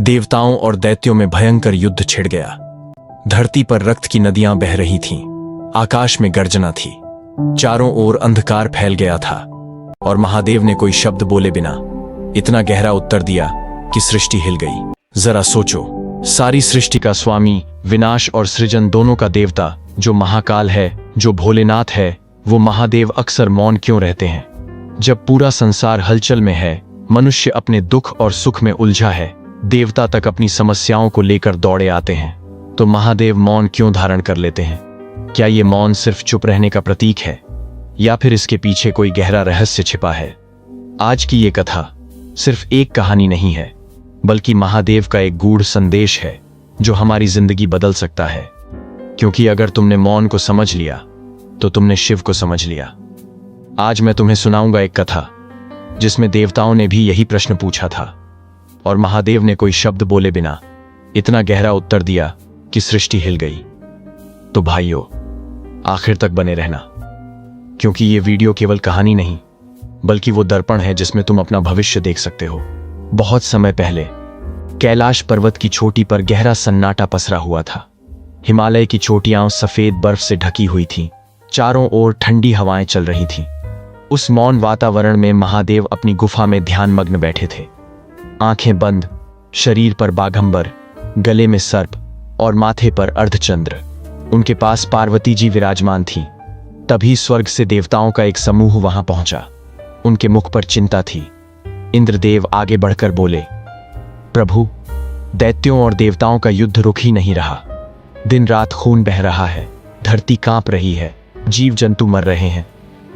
देवताओं और दैत्यों में भयंकर युद्ध छिड़ गया। धरती पर रक्त की नदियां बह रही थीं, आकाश में गर्जना थी, चारों ओर अंधकार फैल गया था और महादेव ने कोई शब्द बोले बिना इतना गहरा उत्तर दिया कि सृष्टि हिल गई। जरा सोचो, सारी सृष्टि का स्वामी, विनाश और सृजन दोनों का देवता, जो महाकाल है, जो भोलेनाथ है, वो महादेव अक्सर मौन क्यों रहते हैं? जब पूरा संसार हलचल में है, मनुष्य अपने दुख और सुख में उलझा है, देवता तक अपनी समस्याओं को लेकर दौड़े आते हैं, तो महादेव मौन क्यों धारण कर लेते हैं? क्या ये मौन सिर्फ चुप रहने का प्रतीक है या फिर इसके पीछे कोई गहरा रहस्य छिपा है? आज की ये कथा सिर्फ एक कहानी नहीं है, बल्कि महादेव का एक गूढ़ संदेश है जो हमारी जिंदगी बदल सकता है। क्योंकि अगर तुमने मौन को समझ लिया तो तुमने शिव को समझ लिया। आज मैं तुम्हें सुनाऊंगा एक कथा जिसमें देवताओं ने भी यही प्रश्न पूछा था और महादेव ने कोई शब्द बोले बिना इतना गहरा उत्तर दिया कि सृष्टि हिल गई। तो भाइयों, आखिर तक बने रहना, क्योंकि ये वीडियो केवल कहानी नहीं बल्कि वो दर्पण है जिसमें तुम अपना भविष्य देख सकते हो। बहुत समय पहले कैलाश पर्वत की चोटी पर गहरा सन्नाटा पसरा हुआ था। हिमालय की चोटियां सफेद बर्फ से ढकी हुई थीं, चारों ओर ठंडी हवाएं चल रही थीं। उस मौन वातावरण में महादेव अपनी गुफा में ध्यानमग्न बैठे थे, आंखें बंद, शरीर पर बाघंबर, गले में सर्प और माथे पर अर्धचंद्र। उनके पास पार्वती जी विराजमान थीं। तभी स्वर्ग से देवताओं का एक समूह वहां पहुंचा। उनके मुख पर चिंता थी। इंद्रदेव आगे बढ़कर बोले, प्रभु, दैत्यों और देवताओं का युद्ध रुक ही नहीं रहा। दिन रात खून बह रहा है, धरती कांप रही है, जीव जंतु मर रहे हैं।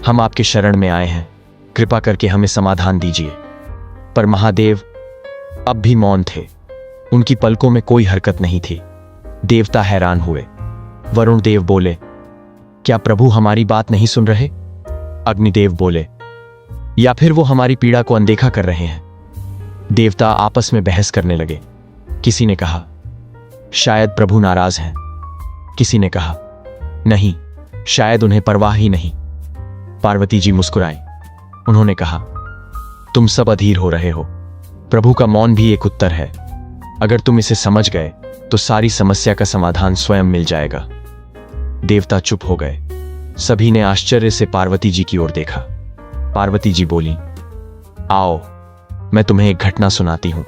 हम आपके शरण में आए हैं, कृपा करके हमें समाधान दीजिए। पर महादेव अब भी मौन थे। उनकी पलकों में कोई हरकत नहीं थी। देवता हैरान हुए। वरुण देव बोले, क्या प्रभु हमारी बात नहीं सुन रहे? अग्निदेव बोले, या फिर वो हमारी पीड़ा को अनदेखा कर रहे हैं? देवता आपस में बहस करने लगे। किसी ने कहा, शायद प्रभु नाराज हैं। किसी ने कहा, नहीं, शायद उन्हें परवाह ही नहीं। पार्वती जी मुस्कुराई। उन्होंने कहा, तुम सब अधीर हो रहे हो। प्रभु का मौन भी एक उत्तर है। अगर तुम इसे समझ गए तो सारी समस्या का समाधान स्वयं मिल जाएगा। देवता चुप हो गए। सभी ने आश्चर्य से पार्वती जी की ओर देखा। पार्वती जी बोली, आओ, मैं तुम्हें एक घटना सुनाती हूं।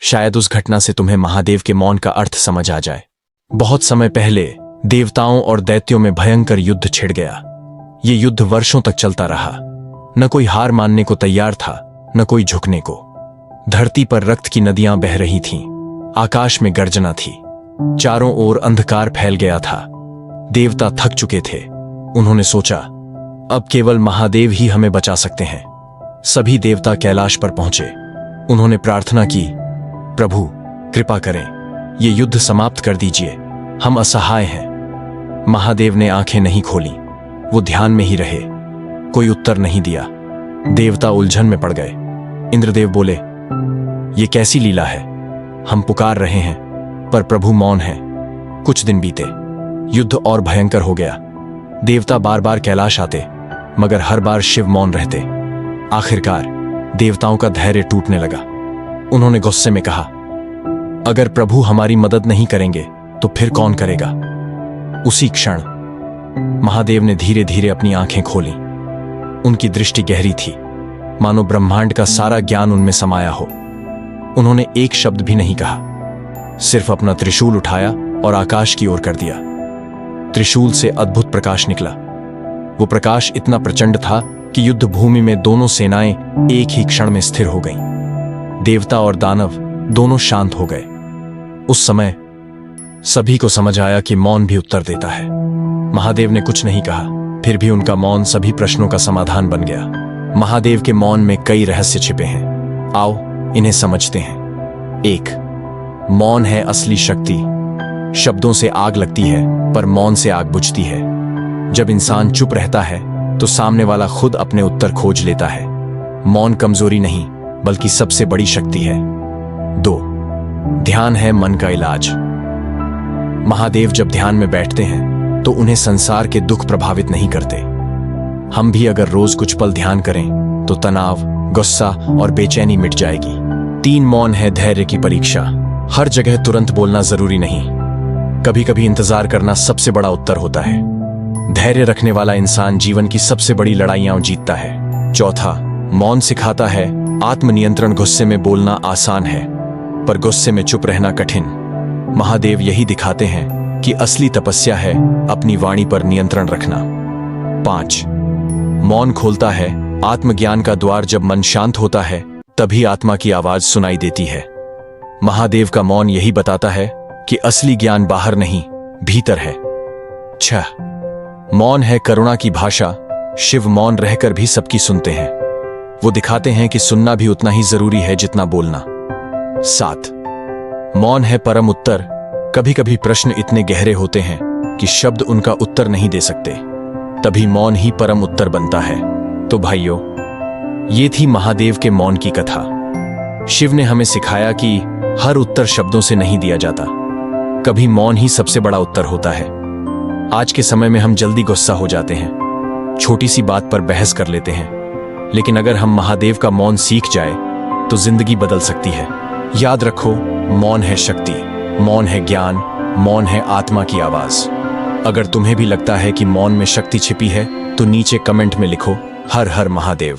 शायद उस घटना से तुम्हें महादेव के मौन का अर्थ समझ आ जाए। बहुत समय पहले देवताओं और दैत्यों में भयंकर युद्ध छिड़ गया। ये युद्ध वर्षों तक चलता रहा। न कोई हार मानने को तैयार था, न कोई झुकने को। धरती पर रक्त की नदियां बह रही थीं, आकाश में गर्जना थी, चारों ओर अंधकार फैल गया था। देवता थक चुके थे। उन्होंने सोचा, अब केवल महादेव ही हमें बचा सकते हैं। सभी देवता कैलाश पर पहुंचे। उन्होंने प्रार्थना की, प्रभु कृपा करें, ये युद्ध समाप्त कर दीजिए, हम असहाय हैं। महादेव ने आंखें नहीं खोली, वो ध्यान में ही रहे। कोई उत्तर नहीं दिया। देवता उलझन में पड़ गए। इंद्रदेव बोले, ये कैसी लीला है? हम पुकार रहे हैं पर प्रभु मौन है। कुछ दिन बीते, युद्ध और भयंकर हो गया। देवता बार बार कैलाश आते, मगर हर बार शिव मौन रहते। आखिरकार देवताओं का धैर्य टूटने लगा। उन्होंने गुस्से में कहा, अगर प्रभु हमारी मदद नहीं करेंगे तो फिर कौन करेगा? उसी क्षण महादेव ने धीरे धीरे अपनी आंखें खोली। उनकी दृष्टि गहरी थी, मानो ब्रह्मांड का सारा ज्ञान उनमें समाया हो। उन्होंने एक शब्द भी नहीं कहा, सिर्फ अपना त्रिशूल उठाया और आकाश की ओर कर दिया। त्रिशूल से अद्भुत प्रकाश निकला। वो प्रकाश इतना प्रचंड था कि युद्ध भूमि में दोनों सेनाएं एक ही क्षण में स्थिर हो गईं। देवता और दानव दोनों शांत हो गए। उस समय सभी को समझ आया कि मौन भी उत्तर देता है। महादेव ने कुछ नहीं कहा, फिर भी उनका मौन सभी प्रश्नों का समाधान बन गया। महादेव के मौन में कई रहस्य छिपे हैं। आओ इन्हें समझते हैं। 1. मौन है असली शक्ति। शब्दों से आग लगती है पर मौन से आग बुझती है। जब इंसान चुप रहता है तो सामने वाला खुद अपने उत्तर खोज लेता है। मौन कमजोरी नहीं बल्कि सबसे बड़ी शक्ति है। 2. ध्यान है मन का इलाज। महादेव जब ध्यान में बैठते हैं तो उन्हें संसार के दुख प्रभावित नहीं करते। हम भी अगर रोज कुछ पल ध्यान करें तो तनाव, गुस्सा और बेचैनी मिट जाएगी। 3. मौन है धैर्य की परीक्षा। हर जगह तुरंत बोलना जरूरी नहीं, कभी कभी इंतजार करना सबसे बड़ा उत्तर होता है। धैर्य रखने वाला इंसान जीवन की सबसे बड़ी लड़ाइयां जीतता है। चौथा, मौन सिखाता है आत्मनियंत्रण। गुस्से में बोलना आसान है, पर गुस्से में चुप रहना कठिन। महादेव यही दिखाते हैं कि असली तपस्या है अपनी वाणी पर नियंत्रण रखना। 5, मौन खोलता है आत्मज्ञान का द्वार। जब मन शांत होता है तभी आत्मा की आवाज सुनाई देती है। महादेव का मौन यही बताता है कि असली ज्ञान बाहर नहीं, भीतर है। 6, मौन है करुणा की भाषा। शिव मौन रहकर भी सबकी सुनते हैं। वो दिखाते हैं कि सुनना भी उतना ही जरूरी है जितना बोलना। 7, मौन है परम उत्तर। कभी कभी प्रश्न इतने गहरे होते हैं कि शब्द उनका उत्तर नहीं दे सकते, तभी मौन ही परम उत्तर बनता है। तो भाइयों, ये थी महादेव के मौन की कथा। शिव ने हमें सिखाया कि हर उत्तर शब्दों से नहीं दिया जाता, कभी मौन ही सबसे बड़ा उत्तर होता है। आज के समय में हम जल्दी गुस्सा हो जाते हैं, छोटी सी बात पर बहस कर लेते हैं, लेकिन अगर हम महादेव का मौन सीख जाए तो जिंदगी बदल सकती है। याद रखो, मौन है शक्ति, मौन है ज्ञान, मौन है आत्मा की आवाज। अगर तुम्हें भी लगता है कि मौन में शक्ति छिपी है तो नीचे कमेंट में लिखो, हर हर महादेव।